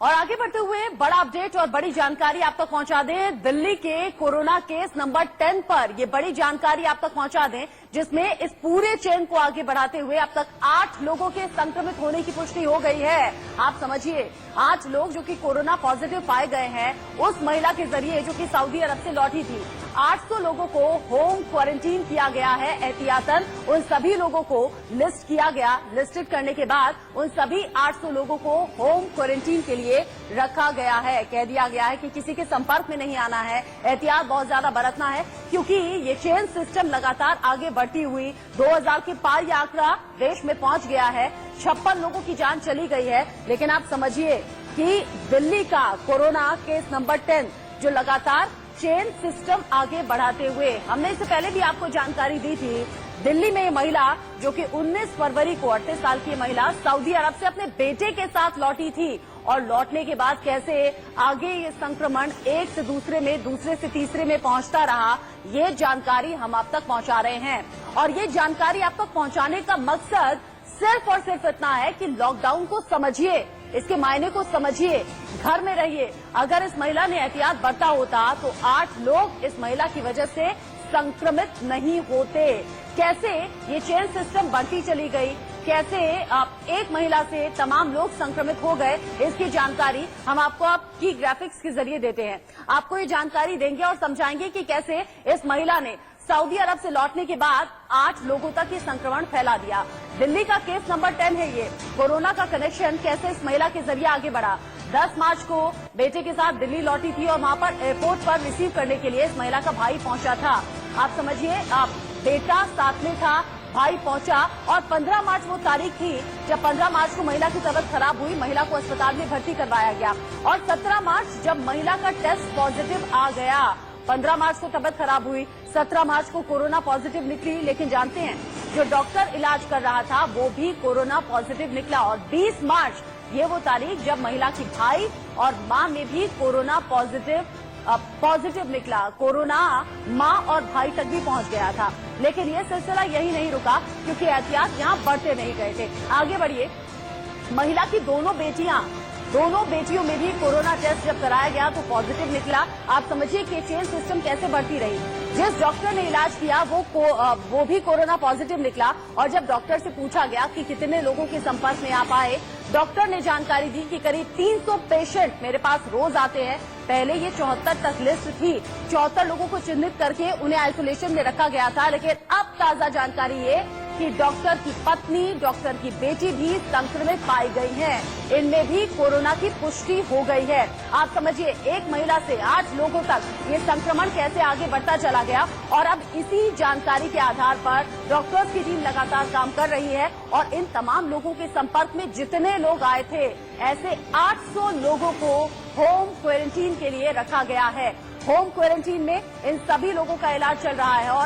और आगे बढ़ते हुए बड़ा अपडेट और बड़ी जानकारी आप तक पहुंचा दें। दिल्ली के कोरोना केस नंबर 10 पर ये बड़ी जानकारी आप तक पहुंचा दें, जिसमें इस पूरे चेन को आगे बढ़ाते हुए अब तक 8 लोगों के संक्रमित होने की पुष्टि हो गई है। आप समझिए, 8 लोग जो कि कोरोना पॉजिटिव पाए गए हैं उस महिला के जरिए जो कि सऊदी अरब से लौटी थी। 800 लोगों को होम क्वारंटीन किया गया है एहतियातन। उन सभी लोगों को लिस्ट किया गया। लिस्टेड करने के बाद उन सभी 800 लोगों को होम क्वारंटीन के लिए रखा गया है। कह दिया गया है कि किसी के संपर्क में नहीं आना है, एहतियात बहुत ज्यादा बरतना है, क्योंकि ये चेन सिस्टम लगातार आगे बढ़ती हुई 2000 के पार ये आंकड़ा देश में पहुंच गया है। 56 लोगों की जान चली गई है। लेकिन आप समझिए कि दिल्ली का कोरोना केस नंबर 10 जो लगातार चेन सिस्टम आगे बढ़ाते हुए, हमने इससे पहले भी आपको जानकारी दी थी, दिल्ली में ये महिला जो कि 19 फरवरी को 38 साल की महिला सऊदी अरब से अपने बेटे के साथ लौटी थी और लौटने के बाद कैसे आगे ये संक्रमण एक से दूसरे में, दूसरे से तीसरे में पहुंचता रहा, ये जानकारी हम आप तक पहुंचा रहे हैं। और ये जानकारी आप तक पहुंचाने का मकसद सिर्फ और सिर्फ इतना है कि लॉकडाउन को समझिए, इसके मायने को समझिए, घर में रहिए। अगर इस महिला ने एहतियात बरता होता तो 8 लोग इस महिला की वजह से संक्रमित नहीं होते। कैसे ये चेन सिस्टम बढ़ती चली गई, कैसे एक महिला से तमाम लोग संक्रमित हो गए, इसकी जानकारी हम आपको आपकी ग्राफिक्स के जरिए देते हैं। आपको ये जानकारी देंगे और समझाएंगे कि कैसे इस महिला ने सऊदी अरब से लौटने के बाद 8 लोगों तक ये संक्रमण फैला दिया। दिल्ली का केस नंबर 10 है ये। कोरोना का कनेक्शन कैसे इस महिला के जरिए आगे बढ़ा। 10 मार्च को बेटे के साथ दिल्ली लौटी थी और वहां पर एयरपोर्ट पर रिसीव करने के लिए इस महिला का भाई पहुंचा था। आप समझिए, बेटा साथ में था, भाई पहुंचा और 15 मार्च वो तारीख थी जब 15 मार्च को महिला की तबीयत खराब हुई, महिला को अस्पताल में भर्ती करवाया गया। और 17 मार्च जब महिला का टेस्ट पॉजिटिव आ गया, 15 मार्च को तबीयत खराब हुई, 17 मार्च को कोरोना पॉजिटिव निकली। लेकिन जानते हैं, जो डॉक्टर इलाज कर रहा था वो भी कोरोना पॉजिटिव निकला। और 20 मार्च ये वो तारीख जब महिला की भाई और मां में भी कोरोना पॉजिटिव निकला। कोरोना मां और भाई तक भी पहुंच गया था। लेकिन ये सिलसिला यही नहीं रुका, क्योंकि एहतियात यहां बढ़ते नहीं गए थे। आगे बढ़िए, महिला की दोनों बेटियों में भी कोरोना टेस्ट जब कराया गया तो पॉजिटिव निकला। आप समझिए कि चेन सिस्टम कैसे बढ़ती रही। जिस डॉक्टर ने इलाज किया वो भी कोरोना पॉजिटिव निकला। और जब डॉक्टर से पूछा गया कि कितने लोगों के संपर्क में आप आए, डॉक्टर ने जानकारी दी कि करीब 300 पेशेंट मेरे पास रोज आते हैं। पहले ये 74 तक लिस्ट थी, 74 लोगों को चिन्हित करके उन्हें आइसोलेशन में रखा गया था। लेकिन अब ताजा जानकारी ये कि डॉक्टर की पत्नी, डॉक्टर की बेटी भी संक्रमित पाई गई हैं। इनमें भी कोरोना की पुष्टि हो गई है। आप समझिए, एक महिला से 8 लोगों तक ये संक्रमण कैसे आगे बढ़ता चला गया। और अब इसी जानकारी के आधार पर डॉक्टर्स की टीम लगातार काम कर रही है और इन तमाम लोगों के संपर्क में जितने लोग आए थे, ऐसे 800 लोगों को होम क्वारंटीन के लिए रखा गया है। होम क्वारंटीन में इन सभी लोगों का इलाज चल रहा है और